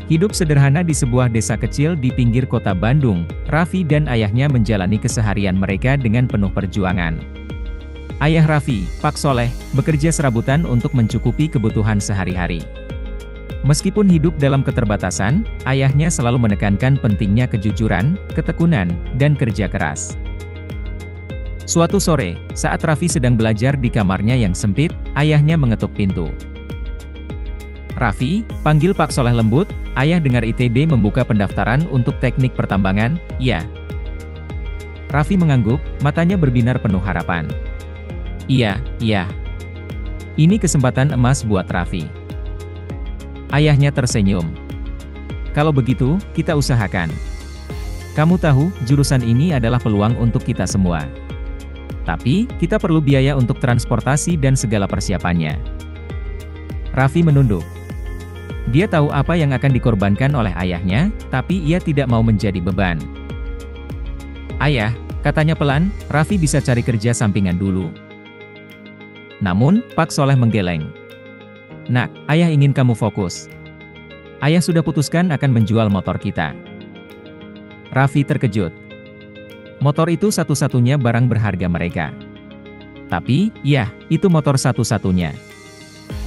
Hidup sederhana di sebuah desa kecil di pinggir kota Bandung, Raffi dan ayahnya menjalani keseharian mereka dengan penuh perjuangan. Ayah Raffi, Pak Soleh, bekerja serabutan untuk mencukupi kebutuhan sehari-hari. Meskipun hidup dalam keterbatasan, ayahnya selalu menekankan pentingnya kejujuran, ketekunan, dan kerja keras. Suatu sore, saat Raffi sedang belajar di kamarnya yang sempit, ayahnya mengetuk pintu. "Raffi," panggil Pak Soleh lembut, "ayah dengar ITB membuka pendaftaran untuk teknik pertambangan, ya?" Raffi mengangguk, matanya berbinar penuh harapan. Iya. Ini kesempatan emas buat Raffi." Ayahnya tersenyum. "Kalau begitu, kita usahakan. Kamu tahu, jurusan ini adalah peluang untuk kita semua. Tapi, kita perlu biaya untuk transportasi dan segala persiapannya." Raffi menunduk. Dia tahu apa yang akan dikorbankan oleh ayahnya, tapi ia tidak mau menjadi beban. "Ayah," katanya pelan, "Raffi bisa cari kerja sampingan dulu." Namun, Pak Soleh menggeleng. "Nak, ayah ingin kamu fokus. Ayah sudah putuskan akan menjual motor kita." Raffi terkejut. Motor itu satu-satunya barang berharga mereka. Tapi, ya, itu motor satu-satunya.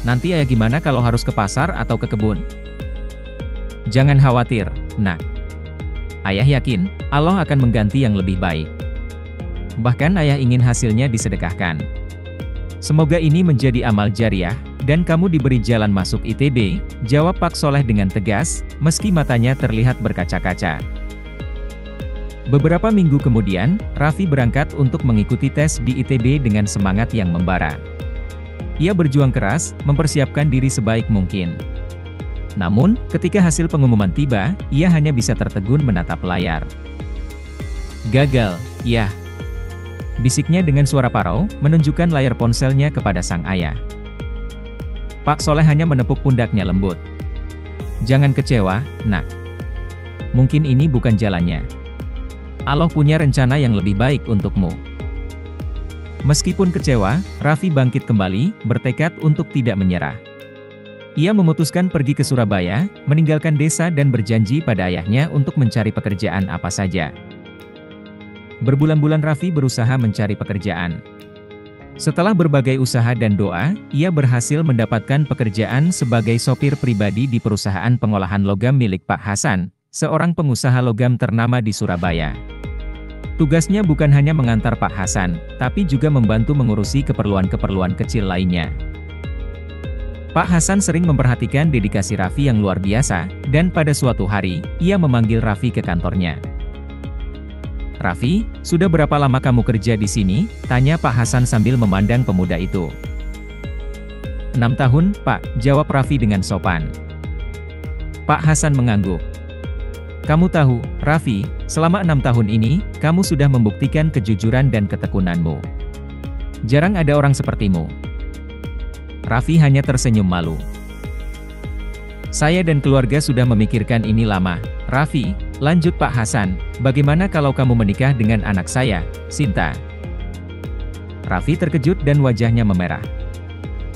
Nanti ayah gimana kalau harus ke pasar atau ke kebun? "Jangan khawatir, Nak. Ayah yakin, Allah akan mengganti yang lebih baik. Bahkan ayah ingin hasilnya disedekahkan. Semoga ini menjadi amal jariah, dan kamu diberi jalan masuk ITB," jawab Pak Soleh dengan tegas, meski matanya terlihat berkaca-kaca. Beberapa minggu kemudian, Raffi berangkat untuk mengikuti tes di ITB dengan semangat yang membara. Ia berjuang keras, mempersiapkan diri sebaik mungkin. Namun, ketika hasil pengumuman tiba, ia hanya bisa tertegun menatap layar. "Gagal, ya," bisiknya dengan suara parau, menunjukkan layar ponselnya kepada sang ayah. Pak Soleh hanya menepuk pundaknya lembut. "Jangan kecewa, Nak. Mungkin ini bukan jalannya. Allah punya rencana yang lebih baik untukmu." Meskipun kecewa, Raffi bangkit kembali, bertekad untuk tidak menyerah. Ia memutuskan pergi ke Surabaya, meninggalkan desa dan berjanji pada ayahnya untuk mencari pekerjaan apa saja. Berbulan-bulan Raffi berusaha mencari pekerjaan. Setelah berbagai usaha dan doa, ia berhasil mendapatkan pekerjaan sebagai sopir pribadi di perusahaan pengolahan logam milik Pak Hasan, seorang pengusaha logam ternama di Surabaya. Tugasnya bukan hanya mengantar Pak Hasan, tapi juga membantu mengurusi keperluan-keperluan kecil lainnya. Pak Hasan sering memperhatikan dedikasi Raffi yang luar biasa, dan pada suatu hari, ia memanggil Raffi ke kantornya. "Raffi, sudah berapa lama kamu kerja di sini?" tanya Pak Hasan sambil memandang pemuda itu. "6 tahun, Pak," jawab Raffi dengan sopan. Pak Hasan mengangguk. "Kamu tahu, Raffi, selama 6 tahun ini, kamu sudah membuktikan kejujuran dan ketekunanmu. Jarang ada orang sepertimu." Raffi hanya tersenyum malu. "Saya dan keluarga sudah memikirkan ini lama, Raffi," lanjut Pak Hasan, "bagaimana kalau kamu menikah dengan anak saya, Sinta?" Raffi terkejut dan wajahnya memerah.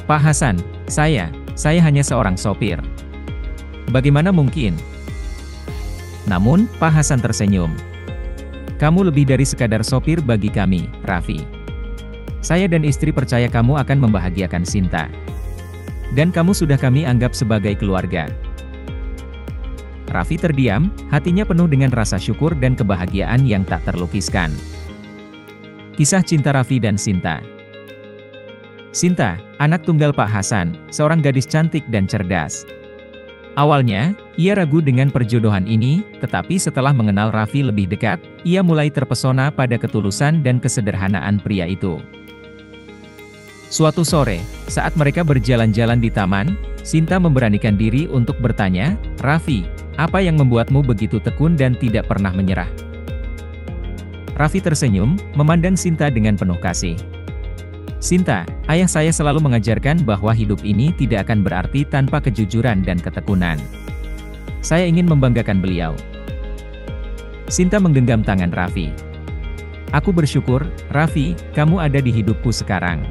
"Pak Hasan, saya hanya seorang sopir. Bagaimana mungkin?" Namun, Pak Hasan tersenyum. "Kamu lebih dari sekadar sopir bagi kami, Raffi. Saya dan istri percaya kamu akan membahagiakan Sinta. Dan kamu sudah kami anggap sebagai keluarga." Raffi terdiam, hatinya penuh dengan rasa syukur dan kebahagiaan yang tak terlukiskan. Kisah cinta Raffi dan Sinta. Sinta, anak tunggal Pak Hasan, seorang gadis cantik dan cerdas. Awalnya, ia ragu dengan perjodohan ini, tetapi setelah mengenal Raffi lebih dekat, ia mulai terpesona pada ketulusan dan kesederhanaan pria itu. Suatu sore, saat mereka berjalan-jalan di taman, Sinta memberanikan diri untuk bertanya, "Raffi, apa yang membuatmu begitu tekun dan tidak pernah menyerah?" Raffi tersenyum, memandang Sinta dengan penuh kasih. "Sinta, ayah saya selalu mengajarkan bahwa hidup ini tidak akan berarti tanpa kejujuran dan ketekunan. Saya ingin membanggakan beliau." Sinta menggenggam tangan Raffi. "Aku bersyukur, Raffi, kamu ada di hidupku sekarang.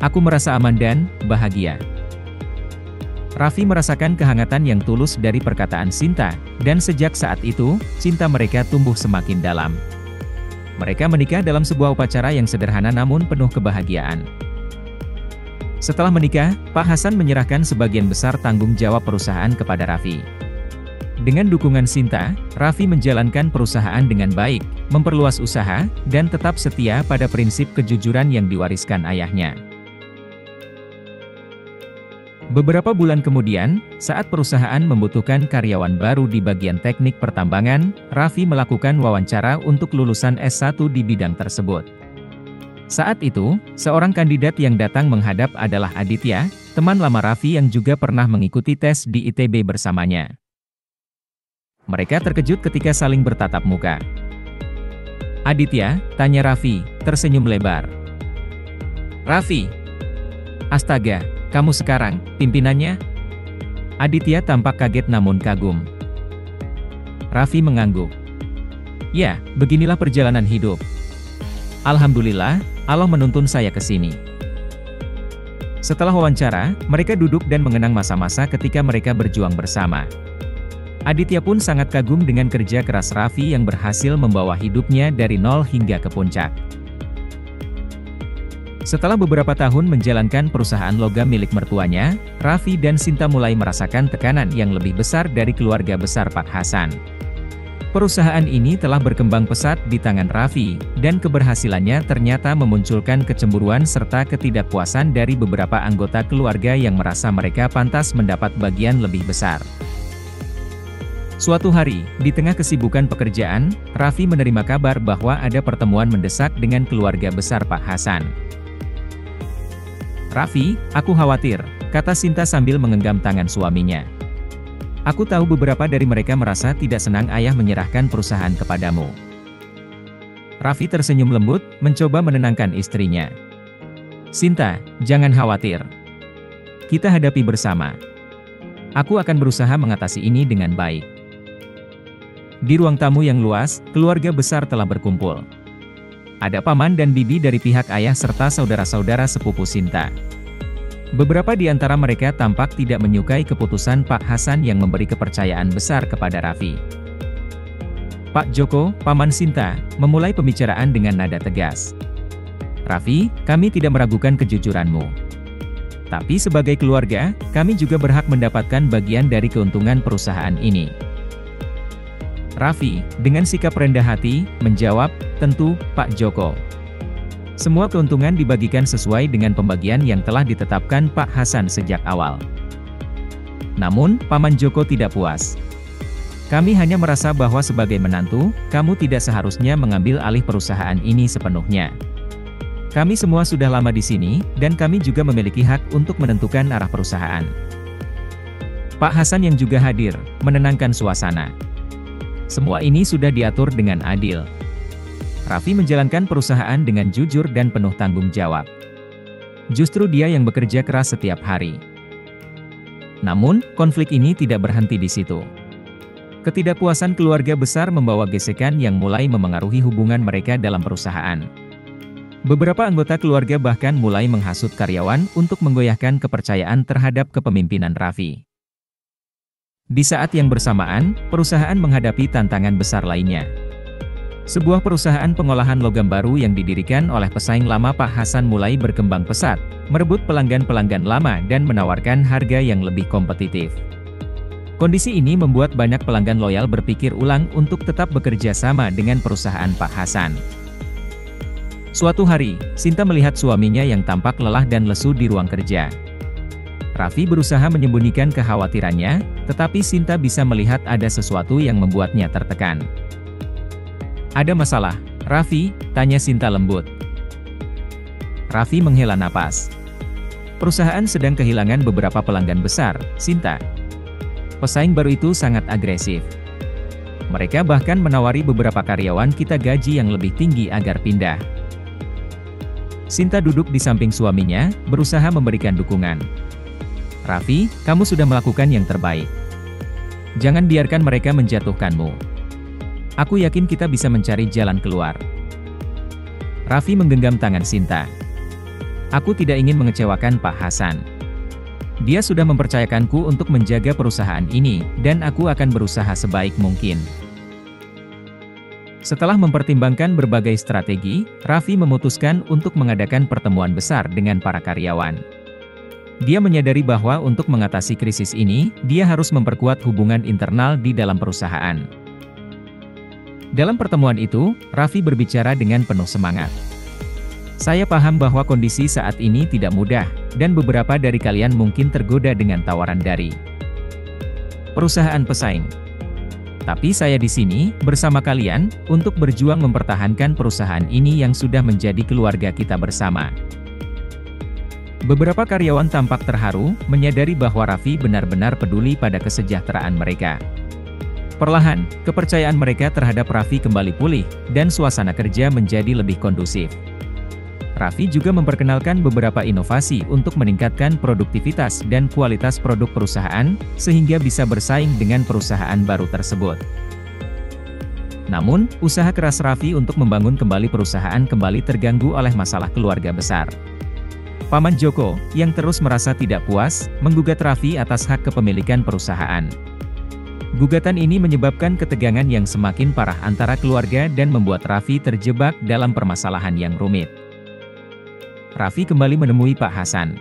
Aku merasa aman dan bahagia." Raffi merasakan kehangatan yang tulus dari perkataan Sinta, dan sejak saat itu, cinta mereka tumbuh semakin dalam. Mereka menikah dalam sebuah upacara yang sederhana namun penuh kebahagiaan. Setelah menikah, Pak Hasan menyerahkan sebagian besar tanggung jawab perusahaan kepada Raffi. Dengan dukungan Sinta, Raffi menjalankan perusahaan dengan baik, memperluas usaha, dan tetap setia pada prinsip kejujuran yang diwariskan ayahnya. Beberapa bulan kemudian, saat perusahaan membutuhkan karyawan baru di bagian teknik pertambangan, Raffi melakukan wawancara untuk lulusan S1 di bidang tersebut. Saat itu, seorang kandidat yang datang menghadap adalah Aditya, teman lama Raffi yang juga pernah mengikuti tes di ITB bersamanya. Mereka terkejut ketika saling bertatap muka. "Aditya?" tanya Raffi, tersenyum lebar. "Raffi? Astaga, kamu sekarang pimpinannya?" Aditya tampak kaget namun kagum. Raffi mengangguk. "Ya, beginilah perjalanan hidup. Alhamdulillah, Allah menuntun saya ke sini." Setelah wawancara, mereka duduk dan mengenang masa-masa ketika mereka berjuang bersama. Aditya pun sangat kagum dengan kerja keras Raffi yang berhasil membawa hidupnya dari nol hingga ke puncak. Setelah beberapa tahun menjalankan perusahaan logam milik mertuanya, Raffi dan Sinta mulai merasakan tekanan yang lebih besar dari keluarga besar Pak Hasan. Perusahaan ini telah berkembang pesat di tangan Raffi, dan keberhasilannya ternyata memunculkan kecemburuan serta ketidakpuasan dari beberapa anggota keluarga yang merasa mereka pantas mendapat bagian lebih besar. Suatu hari, di tengah kesibukan pekerjaan, Raffi menerima kabar bahwa ada pertemuan mendesak dengan keluarga besar Pak Hasan. "Raffi, aku khawatir," kata Sinta sambil menggenggam tangan suaminya. "Aku tahu beberapa dari mereka merasa tidak senang ayah menyerahkan perusahaan kepadamu." Raffi tersenyum lembut, mencoba menenangkan istrinya. "Sinta, jangan khawatir. Kita hadapi bersama. Aku akan berusaha mengatasi ini dengan baik." Di ruang tamu yang luas, keluarga besar telah berkumpul. Ada paman dan bibi dari pihak ayah serta saudara-saudara sepupu Sinta. Beberapa di antara mereka tampak tidak menyukai keputusan Pak Hasan yang memberi kepercayaan besar kepada Raffi. Pak Joko, paman Sinta, memulai pembicaraan dengan nada tegas. "Raffi, kami tidak meragukan kejujuranmu. Tapi sebagai keluarga, kami juga berhak mendapatkan bagian dari keuntungan perusahaan ini." Raffi, dengan sikap rendah hati, menjawab, "Tentu, Pak Joko. Semua keuntungan dibagikan sesuai dengan pembagian yang telah ditetapkan Pak Hasan sejak awal." Namun, Paman Joko tidak puas. "Kami hanya merasa bahwa sebagai menantu, kamu tidak seharusnya mengambil alih perusahaan ini sepenuhnya. Kami semua sudah lama di sini, dan kami juga memiliki hak untuk menentukan arah perusahaan." Pak Hasan yang juga hadir, menenangkan suasana. "Semua ini sudah diatur dengan adil. Raffi menjalankan perusahaan dengan jujur dan penuh tanggung jawab. Justru dia yang bekerja keras setiap hari." Namun, konflik ini tidak berhenti di situ. Ketidakpuasan keluarga besar membawa gesekan yang mulai memengaruhi hubungan mereka dalam perusahaan. Beberapa anggota keluarga bahkan mulai menghasut karyawan untuk menggoyahkan kepercayaan terhadap kepemimpinan Raffi. Di saat yang bersamaan, perusahaan menghadapi tantangan besar lainnya. Sebuah perusahaan pengolahan logam baru yang didirikan oleh pesaing lama Pak Hasan mulai berkembang pesat, merebut pelanggan-pelanggan lama dan menawarkan harga yang lebih kompetitif. Kondisi ini membuat banyak pelanggan loyal berpikir ulang untuk tetap bekerja sama dengan perusahaan Pak Hasan. Suatu hari, Sinta melihat suaminya yang tampak lelah dan lesu di ruang kerja. Raffi berusaha menyembunyikan kekhawatirannya, tetapi Sinta bisa melihat ada sesuatu yang membuatnya tertekan. "Ada masalah, Raffi?" tanya Sinta lembut. Raffi menghela napas. "Perusahaan sedang kehilangan beberapa pelanggan besar, Sinta. Pesaing baru itu sangat agresif. Mereka bahkan menawari beberapa karyawan kita gaji yang lebih tinggi agar pindah." Sinta duduk di samping suaminya, berusaha memberikan dukungan. "Raffi, kamu sudah melakukan yang terbaik. Jangan biarkan mereka menjatuhkanmu. Aku yakin kita bisa mencari jalan keluar." Raffi menggenggam tangan Sinta. "Aku tidak ingin mengecewakan Pak Hasan. Dia sudah mempercayakanku untuk menjaga perusahaan ini, dan aku akan berusaha sebaik mungkin. Setelah mempertimbangkan berbagai strategi, Raffi memutuskan untuk mengadakan pertemuan besar dengan para karyawan. Dia menyadari bahwa untuk mengatasi krisis ini, dia harus memperkuat hubungan internal di dalam perusahaan. Dalam pertemuan itu, Raffi berbicara dengan penuh semangat. Saya paham bahwa kondisi saat ini tidak mudah, dan beberapa dari kalian mungkin tergoda dengan tawaran dari perusahaan pesaing. Tapi saya di sini, bersama kalian, untuk berjuang mempertahankan perusahaan ini yang sudah menjadi keluarga kita bersama. Beberapa karyawan tampak terharu, menyadari bahwa Raffi benar-benar peduli pada kesejahteraan mereka. Perlahan, kepercayaan mereka terhadap Raffi kembali pulih, dan suasana kerja menjadi lebih kondusif. Raffi juga memperkenalkan beberapa inovasi untuk meningkatkan produktivitas dan kualitas produk perusahaan, sehingga bisa bersaing dengan perusahaan baru tersebut. Namun, usaha keras Raffi untuk membangun kembali perusahaan kembali terganggu oleh masalah keluarga besar. Paman Joko, yang terus merasa tidak puas, menggugat Raffi atas hak kepemilikan perusahaan. Gugatan ini menyebabkan ketegangan yang semakin parah antara keluarga dan membuat Raffi terjebak dalam permasalahan yang rumit. Raffi kembali menemui Pak Hasan.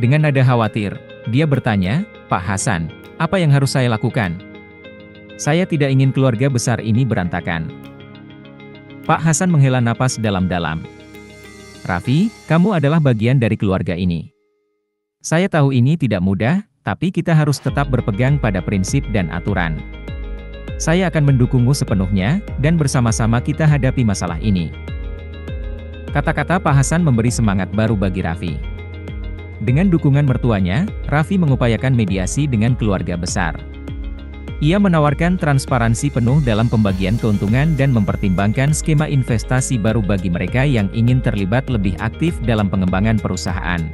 Dengan nada khawatir, dia bertanya, "Pak Hasan, apa yang harus saya lakukan? Saya tidak ingin keluarga besar ini berantakan." Pak Hasan menghela napas dalam-dalam. "Raffi, kamu adalah bagian dari keluarga ini. Saya tahu ini tidak mudah, tapi kita harus tetap berpegang pada prinsip dan aturan. Saya akan mendukungmu sepenuhnya, dan bersama-sama kita hadapi masalah ini." Kata-kata Pak Hasan memberi semangat baru bagi Raffi. Dengan dukungan mertuanya, Raffi mengupayakan mediasi dengan keluarga besar. Ia menawarkan transparansi penuh dalam pembagian keuntungan dan mempertimbangkan skema investasi baru bagi mereka yang ingin terlibat lebih aktif dalam pengembangan perusahaan.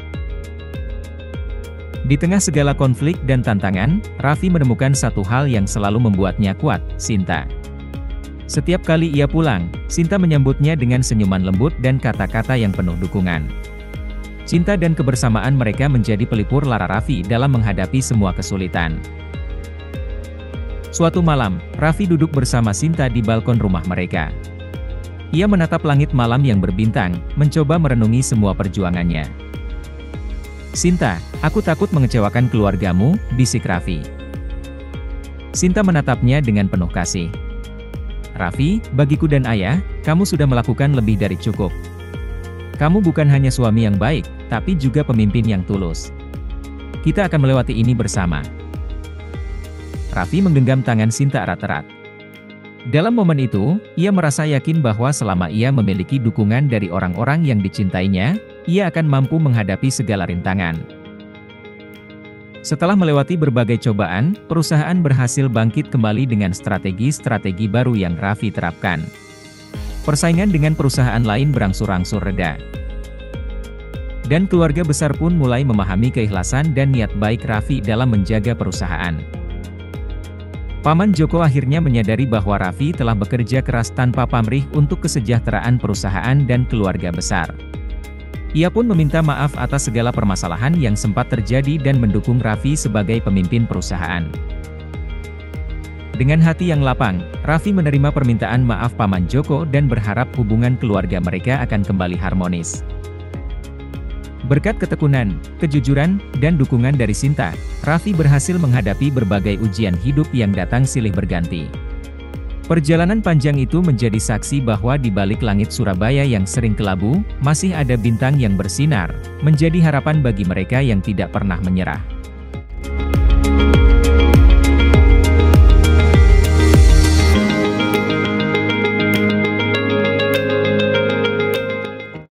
Di tengah segala konflik dan tantangan, Raffi menemukan satu hal yang selalu membuatnya kuat, Sinta. Setiap kali ia pulang, Sinta menyambutnya dengan senyuman lembut dan kata-kata yang penuh dukungan. Cinta dan kebersamaan mereka menjadi pelipur lara Raffi dalam menghadapi semua kesulitan. Suatu malam, Raffi duduk bersama Sinta di balkon rumah mereka. Ia menatap langit malam yang berbintang, mencoba merenungi semua perjuangannya. "Sinta, aku takut mengecewakan keluargamu," bisik Raffi. Sinta menatapnya dengan penuh kasih. "Raffi, bagiku dan ayah, kamu sudah melakukan lebih dari cukup. Kamu bukan hanya suami yang baik, tapi juga pemimpin yang tulus. Kita akan melewati ini bersama." Raffi menggenggam tangan Sinta erat-erat. Dalam momen itu, ia merasa yakin bahwa selama ia memiliki dukungan dari orang-orang yang dicintainya, ia akan mampu menghadapi segala rintangan. Setelah melewati berbagai cobaan, perusahaan berhasil bangkit kembali dengan strategi-strategi baru yang Raffi terapkan. Persaingan dengan perusahaan lain berangsur-angsur reda. Dan keluarga besar pun mulai memahami keikhlasan dan niat baik Raffi dalam menjaga perusahaan. Paman Joko akhirnya menyadari bahwa Raffi telah bekerja keras tanpa pamrih untuk kesejahteraan perusahaan dan keluarga besar. Ia pun meminta maaf atas segala permasalahan yang sempat terjadi dan mendukung Raffi sebagai pemimpin perusahaan. Dengan hati yang lapang, Raffi menerima permintaan maaf Paman Joko dan berharap hubungan keluarga mereka akan kembali harmonis. Berkat ketekunan, kejujuran, dan dukungan dari Sinta, Raffi berhasil menghadapi berbagai ujian hidup yang datang silih berganti. Perjalanan panjang itu menjadi saksi bahwa di balik langit Surabaya yang sering kelabu, masih ada bintang yang bersinar, menjadi harapan bagi mereka yang tidak pernah menyerah.